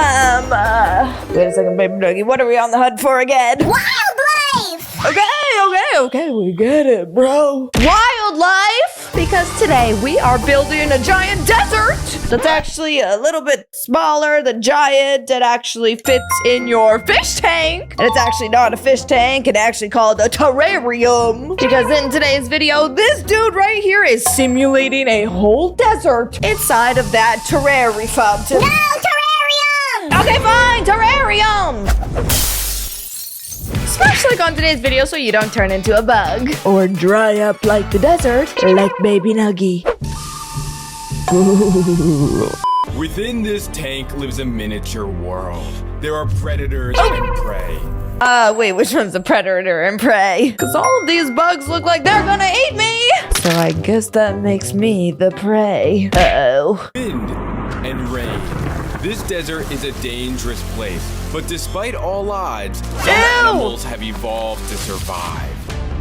time. Wait a second, baby Nuggy. What are we on the hunt for again? Wildlife! Okay, we get it, bro. Wildlife! Because today we are building a giant desert that's actually a little bit smaller than giant. It actually fits in your fish tank. And it's actually not a fish tank. It's actually called a terrarium. Because in today's video, this dude right here is simulating a whole desert inside of that terrarium fountain. No, terrarium! Okay, fine, terrarium! Smash like on today's video so you don't turn into a bug. Or dry up like the desert, like baby Nuggy. Within this tank lives a miniature world. There are predators and prey. Wait, which one's the predator and prey? Because all of these bugs look like they're gonna eat me! So I guess that makes me the prey. Uh-oh. Wind and rain. This desert is a dangerous place, but despite all odds, some animals have evolved to survive.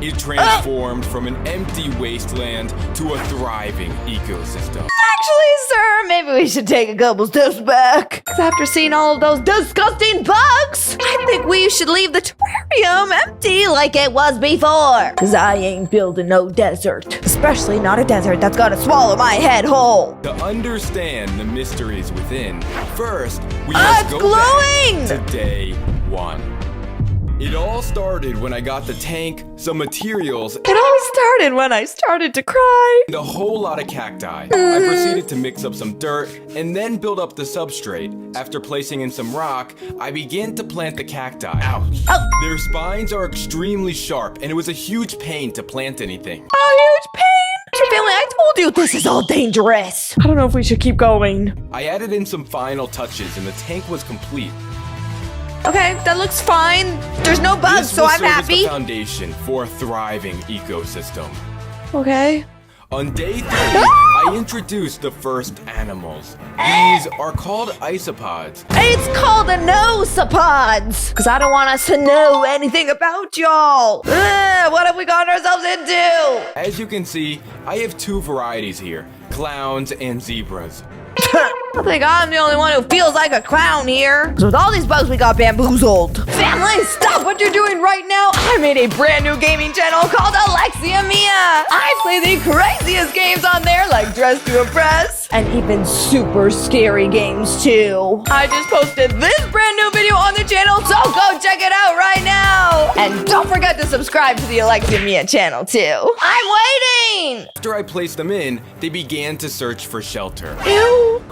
It transformed from an empty wasteland to a thriving ecosystem. Actually, sir, maybe we should take a couple steps back. Because after seeing all of those disgusting bugs, I think we should leave the terrarium empty like it was before. Because I ain't building no desert. Especially not a desert that's gonna swallow my head whole. To understand the mysteries within, first, we must go glowing! back to day one. It all started when I got the tank, some materials, It all started when I started to cry. and a whole lot of cacti. I proceeded to mix up some dirt and then build up the substrate. After placing in some rock, I began to plant the cacti. Ouch. Their spines are extremely sharp, and it was a huge pain to plant anything. A huge pain. Family, I told you this is all dangerous. I don't know if we should keep going. I added in some final touches, and the tank was complete. Okay, that looks fine. There's no bugs, so I'm This will serve as happy. the foundation for a thriving ecosystem. Okay. On day 3, I introduced the first animals. These are called isopods. It's called a nosopods. Because I don't want us to know anything about y'all. What have we gotten ourselves into? As you can see, I have 2 varieties here, clowns and zebras. I think I'm the only one who feels like a clown here. Because with all these bugs, we got bamboozled. Family, stop what you're doing right now. I made a brand new gaming channel called Alexia Mia. I play the craziest games on there, like Dress to Impress, and even super scary games too. I just posted this brand new video on the channel, so go check it out right now. And don't forget to subscribe to the Alexia Mia channel too. I'm waiting. After I placed them in, they began to search for shelter. Ew.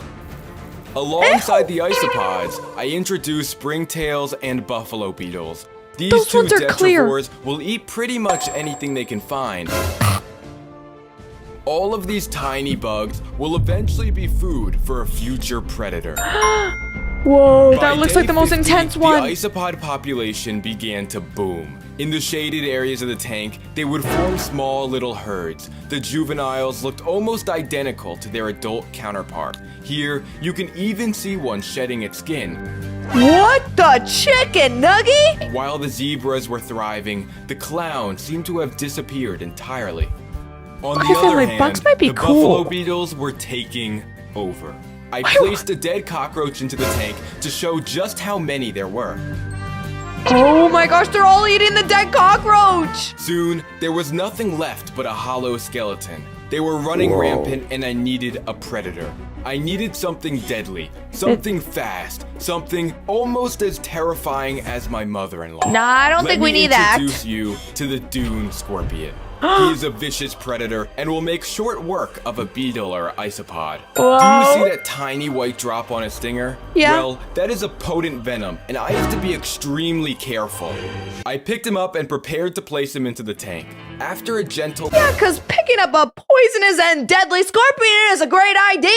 Alongside the isopods, I introduced springtails and buffalo beetles. These Those 2 ones are clear. detrivores will eat pretty much anything they can find. All of these tiny bugs will eventually be food for a future predator. Whoa, By that looks day like the most 50, intense one. The isopod population began to boom. In the shaded areas of the tank, they would form small little herds. The juveniles looked almost identical to their adult counterpart. Here, you can even see one shedding its skin. What the chicken, Nuggy? While the zebras were thriving, the clowns seemed to have disappeared entirely. On the I feel other like hand, bugs might be the cool. buffalo beetles were taking over. I placed a dead cockroach into the tank to show just how many there were. Oh my gosh, they're all eating the dead cockroach. Soon, there was nothing left but a hollow skeleton. They were running rampant, and I needed a predator. I needed something deadly, something fast, something almost as terrifying as my mother-in-law. Nah, I don't think we need that. Let me introduce you to the dune scorpion. He is a vicious predator and will make short work of a beetle or isopod. Whoa. Do you see that tiny white drop on his stinger? Yeah. Well, that is a potent venom, and I have to be extremely careful. I picked him up and prepared to place him into the tank. After a gentle... Yeah, because picking up a poisonous and deadly scorpion is a great idea.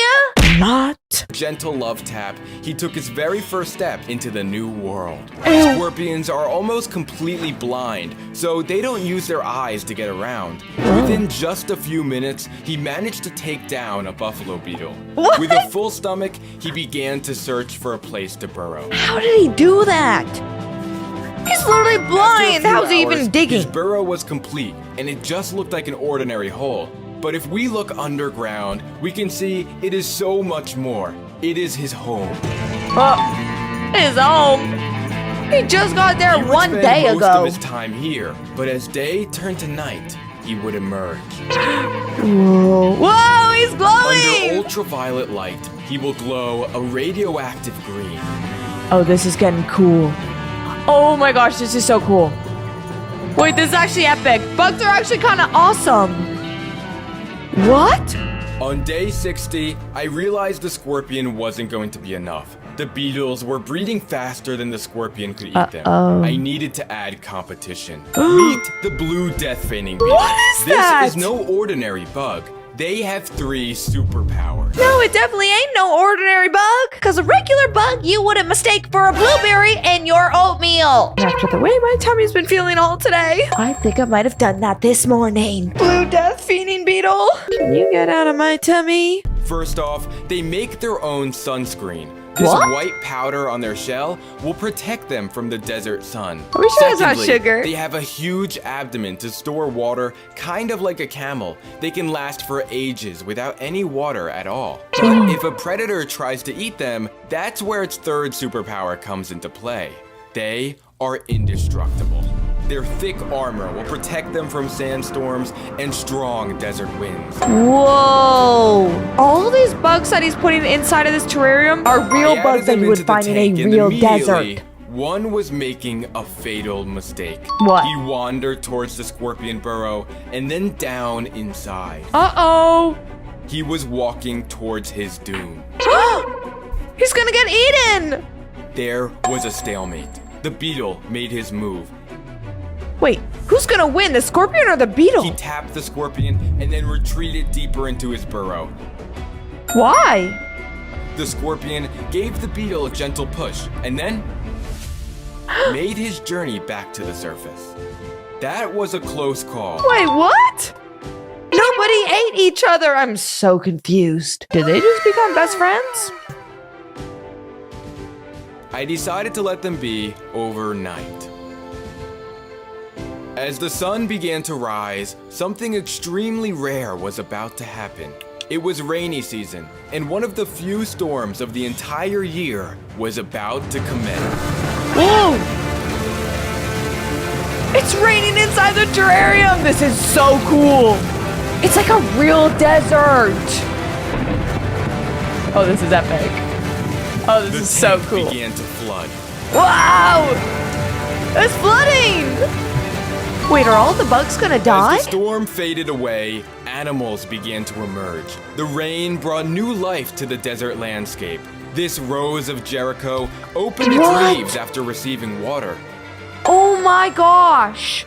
Not. gentle love tap, he took his very first step into the new world. Ew. Scorpions are almost completely blind, so they don't use their eyes to get around. Within just a few minutes, he managed to take down a buffalo beetle. What? With a full stomach, he began to search for a place to burrow. How did he do that? He's literally After a blind. few How's he hours, even digging? His burrow was complete, and it just looked like an ordinary hole. But if we look underground, we can see it is so much more. It is his home. his home. He just got there He would one spend day most ago. of his time here, but as day turned to night, he would emerge. Whoa. Whoa, he's Under glowing! ultraviolet light, he will glow a radioactive green. Oh, this is getting cool. Oh my gosh, this is so cool. Wait, this is actually epic. Bugs are actually kind of awesome. What? On day 60, I realized the scorpion wasn't going to be enough. The beetles were breeding faster than the scorpion could eat them. I needed to add competition. Meet the blue death feigning beetle. What is that? This is no ordinary bug. They have 3 superpowers. No, it definitely ain't no ordinary bug. Because a regular bug you wouldn't mistake for a blueberry in your oatmeal. After the way my tummy's been feeling all today, I think I might have done that this morning. Blue death fiending beetle, can you get out of my tummy? First off, they make their own sunscreen. This What? white powder on their shell will protect them from the desert sun. Are we sure it's not Secondly, sugar? They have a huge abdomen to store water, kind of like a camel. They can last for ages without any water at all. But if a predator tries to eat them, that's where its 3rd superpower comes into play. They are indestructible. Their thick armor will protect them from sandstorms and strong desert winds. Whoa! All these bugs that he's putting inside of this terrarium are real I added bugs that them you would into the find in tank, a and real immediately, desert. One was making a fatal mistake. What? He wandered towards the scorpion burrow and then down inside. Uh-oh! He was walking towards his doom. He's gonna get eaten! There was a stalemate. The beetle made his move. Wait, who's gonna win, the scorpion or the beetle? He tapped the scorpion and then retreated deeper into his burrow. Why? The scorpion gave the beetle a gentle push and then made his journey back to the surface. That was a close call. Wait, what? Nobody ate each other. I'm so confused. Did they just become best friends? I decided to let them be overnight. As the sun began to rise, something extremely rare was about to happen. It was rainy season, and one of the few storms of the entire year was about to commence. Whoa! It's raining inside the terrarium. This is so cool. It's like a real desert. Oh, this is epic. Oh, this The is so tank cool. began to flood. Wow! It's flooding! Wait, are all the bugs gonna die? As the storm faded away, animals began to emerge. The rain brought new life to the desert landscape. This rose of Jericho opened its What? leaves after receiving water. Oh my gosh!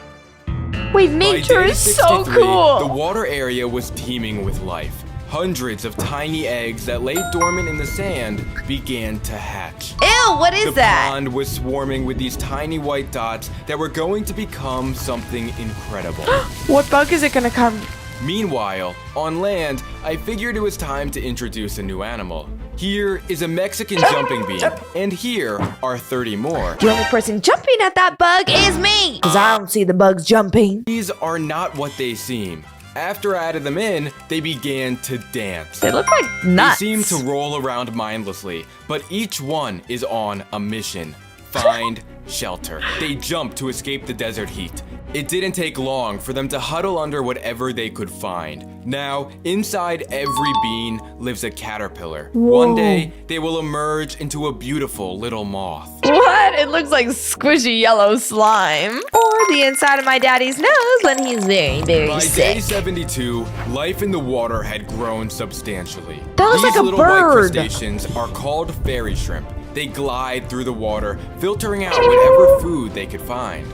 Wait, By nature day is so 63, cool! the water area was teeming with life. Hundreds of tiny eggs that lay dormant in the sand began to hatch. Ew, what is The that? pond was swarming with these tiny white dots that were going to become something incredible. What bug is it gonna come? Meanwhile, on land, I figured it was time to introduce a new animal. Here is a Mexican jumping bean, and here are 30 more. The only person jumping at that bug is me! Cause I don't see the bugs jumping. These are not what they seem. After I added them in, they began to dance. They look like nuts. They seem to roll around mindlessly, but each one is on a mission. Find shelter. They jump to escape the desert heat. It didn't take long for them to huddle under whatever they could find. Now, inside every bean lives a caterpillar. One day, they will emerge into a beautiful little moth. What? It looks like squishy yellow slime. Or the inside of my daddy's nose when he's very, very By sick. day 72, life in the water had grown substantially. That looks These like a little white bird. crustaceans are called fairy shrimp. They glide through the water, filtering out whatever food they could find.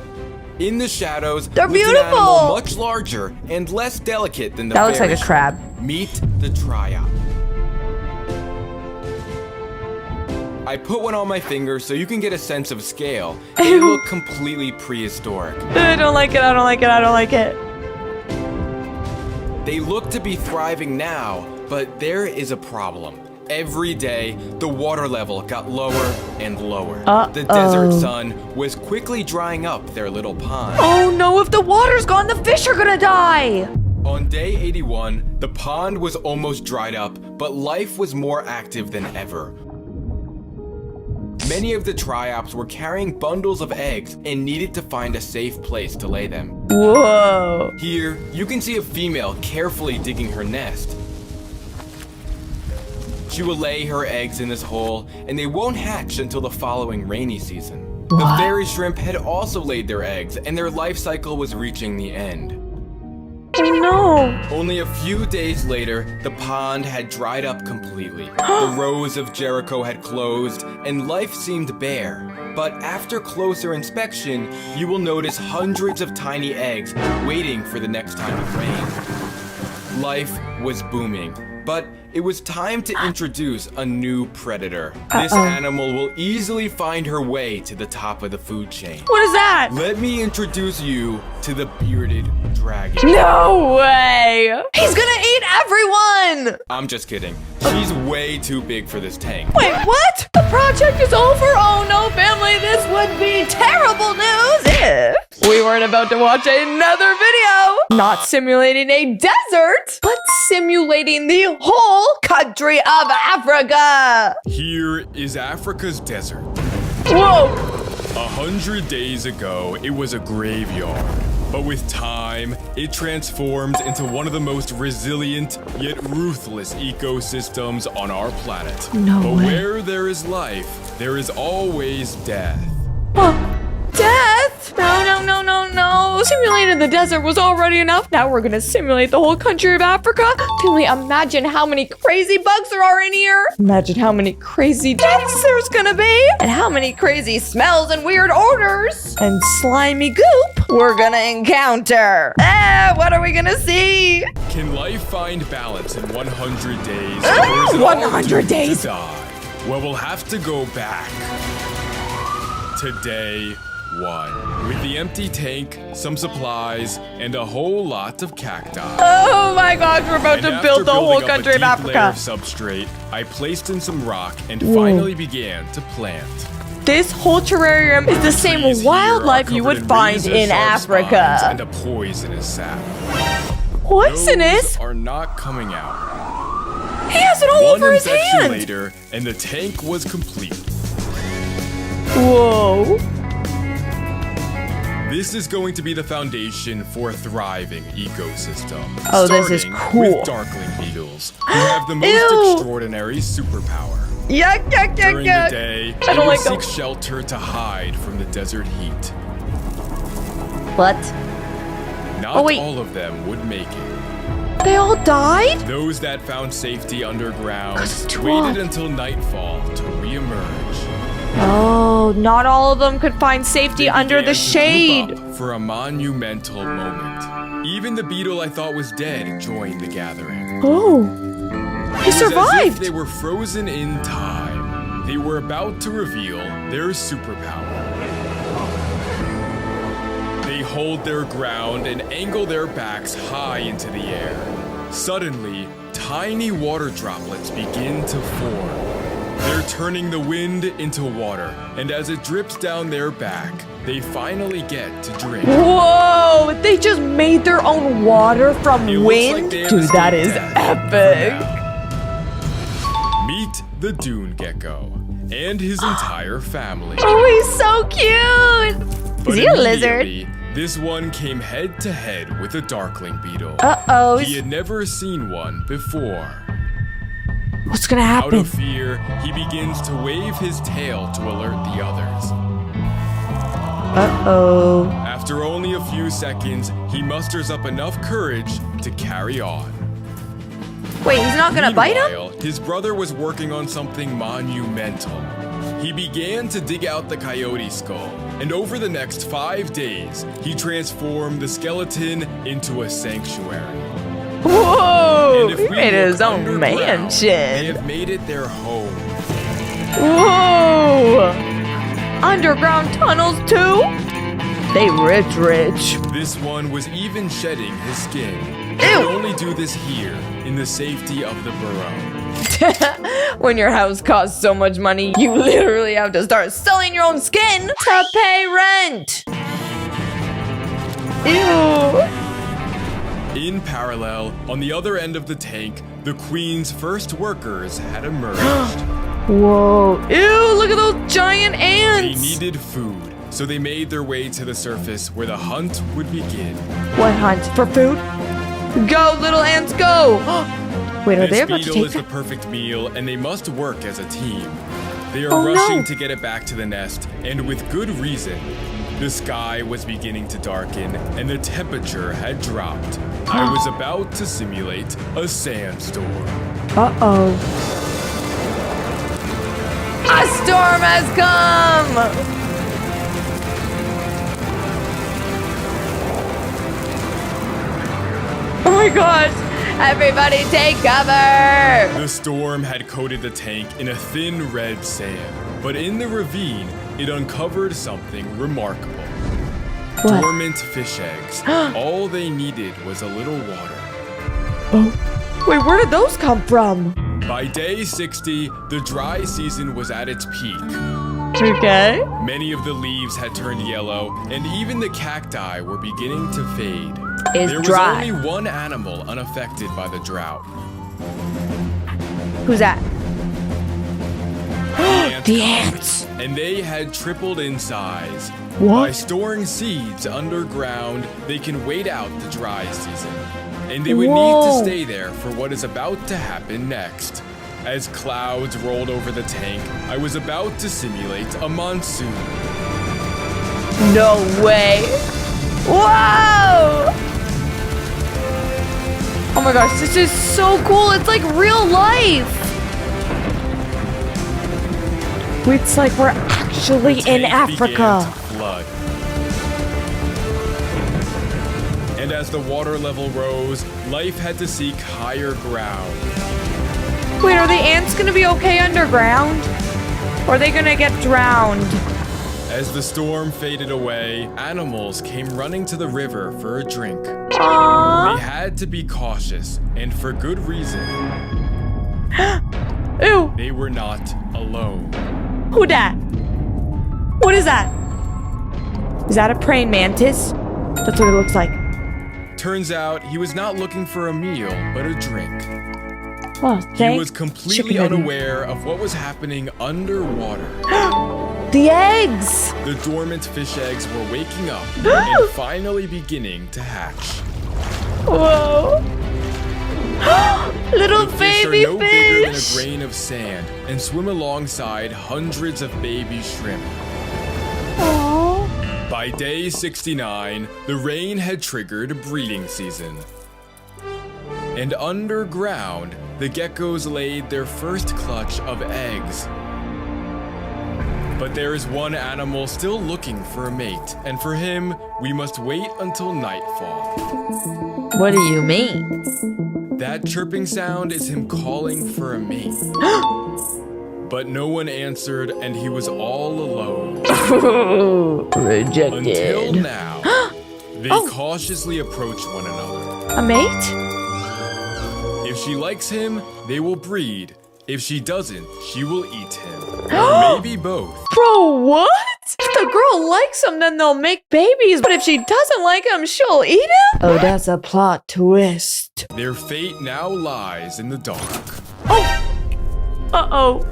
In the shadows, They're lived an animal beautiful. much larger and less delicate than the That looks fairy like a crab. shrimp. Meet the triop. I put one on my finger so you can get a sense of scale. They look completely prehistoric. I don't like it, I don't like it, I don't like it. They look to be thriving now, but there is a problem. Every day, the water level got lower and lower. The desert sun was quickly drying up their little pond. Oh no, if the water's gone, the fish are gonna die! On day 81, the pond was almost dried up, but life was more active than ever. Many of the triops were carrying bundles of eggs and needed to find a safe place to lay them. Whoa. Here, you can see a female carefully digging her nest. She will lay her eggs in this hole, and they won't hatch until the following rainy season. The fairy shrimp had also laid their eggs, and their life cycle was reaching the end. Oh no. Only a few days later, the pond had dried up completely. The rows of Jericho had closed, and life seemed bare. But after closer inspection, you will notice hundreds of tiny eggs waiting for the next time it rained. Life was booming, but it was time to introduce a new predator. This animal will easily find her way to the top of the food chain. What is that? Let me introduce you to the bearded dragon. No way. He's gonna eat everyone. I'm just kidding. She's way too big for this tank. Wait, what? The project is over? Oh no, family, this would be terrible news if we weren't about to watch another video. Not simulating a desert, but simulating the whole country of Africa. Here is Africa's desert. Whoa. 100 days ago, it was a graveyard. But with time, it transformed into one of the most resilient yet ruthless ecosystems on our planet. No but way. where there is life, there is always death. Death? No. Simulating the desert was already enough. Now we're gonna simulate the whole country of Africa. Can we imagine how many crazy bugs there are in here? Imagine how many crazy deaths there's gonna be. And how many crazy smells and weird odors. And slimy goop we're gonna encounter. What are we gonna see? Can life find balance in 100 days? Or is it 100 all doomed days? to die? Well, we'll have to go back to day 1. With the empty tank, some supplies, and a whole lot of cacti. Oh my gosh, we're about to build the whole country of Layer Africa. of substrate, I placed in some rock and finally began to plant. This whole terrarium is the same Trees here wildlife are you covered would in find razor in sharp spines Africa. and a poisonous sap. Poisonous? Those are not coming out. He has it all One over his infection hand. later, and the tank was complete. Whoa. This is going to be the foundation for a thriving ecosystem. Oh, this is starting cool. With darkling beetles, who have the most Ew. extraordinary superpower. Yuck. During the day, I they don't will like seek them. shelter to hide from the desert heat. What? Not Oh, wait. all of them would make it. They all died? Those that found safety underground 'Cause it's too waited hot. until nightfall to reemerge. Oh, not all of them could find safety They under the began to shade. group up for a monumental moment. Even the beetle I thought was dead joined the gathering. Oh, he It was as if survived. they were frozen in time. They were about to reveal their superpower. They hold their ground and angle their backs high into the air. Suddenly, tiny water droplets begin to form. They're turning the wind into water, and as it drips down their back, they finally get to drink. Whoa, they just made their own water from It looks wind? like they have Dude, that escaped is death for epic. now. Meet the Dune Gecko and his entire family. Oh, he's so cute. But Is he a lizard? immediately, this one came head to head with a darkling beetle. Uh-oh. He had never seen one before. What's gonna Out happen? of fear, he begins to wave his tail to alert the others. Uh-oh. After only a few seconds, he musters up enough courage to carry on. Wait, he's not gonna bite him? Meanwhile, his brother was working on something monumental. He began to dig out the coyote skull, and over the next 5 days, he transformed the skeleton into a sanctuary. Whoa! And if He we made look his own underground, They mansion. have made it their home. Whoa! Underground tunnels too? They rich. This one was even shedding his skin. He could Ew. only do this here, in the safety of the burrow. When your house costs so much money, you literally have to start selling your own skin to pay rent. Ew. In parallel, on the other end of the tank, the Queen's first workers had emerged. Whoa. Ew, look at those giant They ants. needed food, so they made their way to the surface where the hunt would begin. What hunt? For food? Go, little ants, go. Wait, are they This about to beetle take is the that? perfect meal, and they must work as a team. They are Oh, no. rushing to get it back to the nest, and with good reason. The sky was beginning to darken, and the temperature had dropped. I was about to simulate a sandstorm. Uh-oh. A storm has come! Oh my gosh! Everybody take cover! The storm had coated the tank in a thin red sand, but in the ravine, it uncovered something remarkable. What? Dormant fish eggs. All they needed was a little water. Oh. Wait, where did those come from? By day 60, the dry season was at its peak. Okay. Many of the leaves had turned yellow, and even the cacti were beginning to fade. It's There was dry. only one animal unaffected by the drought. Who's that? The colony, ants. And they had tripled in size. What? By storing seeds underground, they can wait out the dry season. And they would need Whoa. to stay there for what is about to happen next. As clouds rolled over the tank, I was about to simulate a monsoon. No way. Whoa! Oh my gosh, this is so cool. It's like real life. It's like we're actually The in tank began Africa. to flood. And as the water level rose, life had to seek higher ground. Wait, are the ants gonna be okay underground? Or are they gonna get drowned? As the storm faded away, animals came running to the river for a drink. They Aww. had to be cautious, and for good reason. Ew, They were not alone. who dat? What is that? Is that a praying mantis? That's what it looks like. Turns out he was not looking for a meal, but a drink. Oh, He thank was completely chicken nugget. unaware of what was happening underwater. The eggs! The dormant fish eggs were waking up and finally beginning to hatch. Whoa. Little The fish baby are no bigger than a fish! grain of sand and swim alongside hundreds of baby shrimp. Aww. By day 69, the rain had triggered breeding season. And underground, the geckos laid their first clutch of eggs. But there is one animal still looking for a mate, and for him, we must wait until nightfall. What do you mean? That chirping sound is him calling for a mate. But no one answered, and he was all alone. Rejected. Until now, they cautiously approach one another. A mate? If she likes him, they will breed. If she doesn't, she will eat him. Or maybe both. Bro, what? If the girl likes him, then they'll make babies. But if she doesn't like him, she'll eat him? Oh, that's a plot twist. Their fate now lies in the dark. Uh-oh.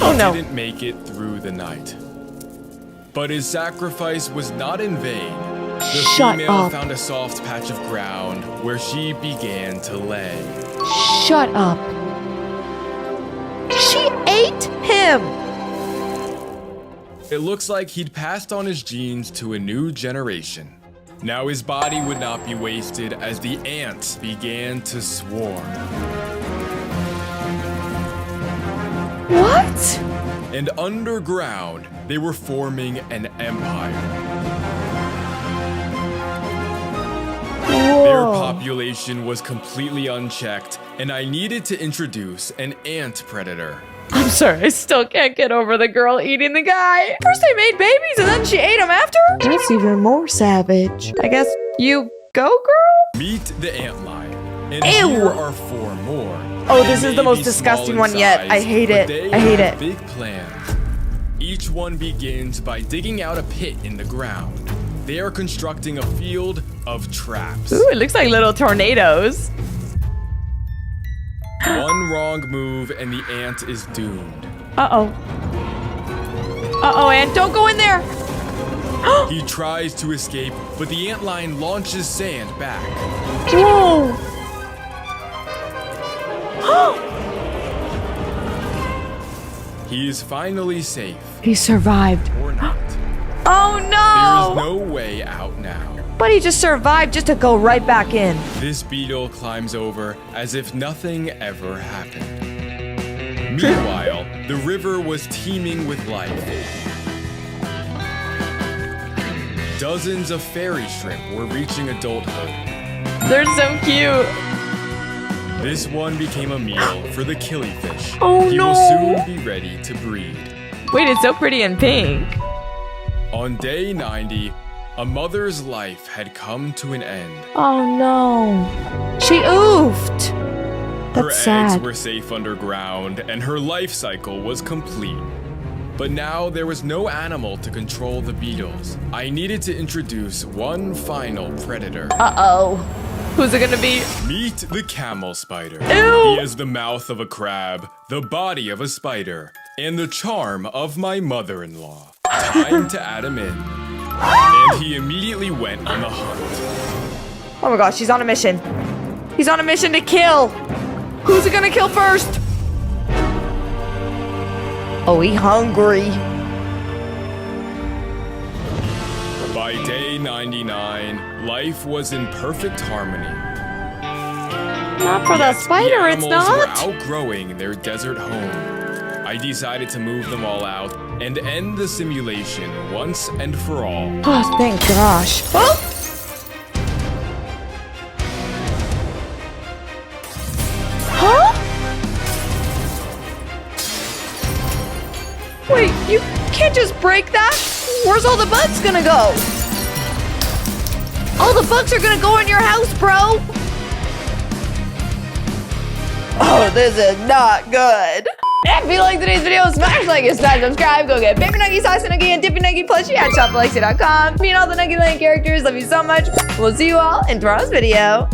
Oh, He no. didn't make it through the night. But his sacrifice was not in vain. The Shut female up. found a soft patch of ground where she began to lay. Shut up. She ate him. It looks like he'd passed on his genes to a new generation. Now his body would not be wasted as the ants began to swarm. What? And underground, they were forming an empire. Their Whoa. population was completely unchecked, and I needed to introduce an ant predator. I'm sorry, I still can't get over the girl eating the guy. First they made babies and then she ate them after? That's even more savage. I guess you go, girl? Meet the ant lion. And Ew. here are 4 more. Oh, They this is may the most be disgusting small in one yet. I size, hate but it. they I hate have it. Big plans. Each one begins by digging out a pit in the ground. They are constructing a field of traps. Ooh, it looks like little tornadoes. One wrong move and the ant is doomed. Uh-oh. Uh-oh, ant, don't go in there. He tries to escape, but the antlion launches sand back. Whoa. He is finally safe. He survived. Or not. Oh, no. There is no way out now. But he just survived just to go right back in. This beetle climbs over as if nothing ever happened. Meanwhile, the river was teeming with life. Dozens of fairy shrimp were reaching adulthood. They're so cute. This one became a meal for the killifish. Oh, he no. will soon be ready to breed. Wait, it's so pretty and pink. On day 90, a mother's life had come to an end. Oh, no. She oofed. Her That's eggs sad. were safe underground, and her life cycle was complete. But now there was no animal to control the beetles. I needed to introduce one final predator. Uh-oh. Who's it gonna be? Meet the camel spider. Ew. He has the mouth of a crab, the body of a spider, and the charm of my mother-in-law. Time to add him in. And he immediately went on the hunt. Oh my gosh, he's on a mission. He's on a mission to kill. Who's he gonna kill first? Oh, he hungry. By day 99, life was in perfect harmony. Not for the Yet spider, it's animals not. were outgrowing their desert home. I decided to move them all out and end the simulation once and for all. Oh, thank gosh. Oh! Huh? Wait, you can't just break that? Where's all the bugs gonna go? All the bugs are gonna go in your house, bro! Oh, this is not good. If you like today's video, smash like and smash subscribe. Go get Baby Nuggy, Sauce Nuggy, and Dippy Nuggy plushie at shop.alexia.com. Me and all the Nuggy Land characters, love you so much. We'll see you all in tomorrow's video.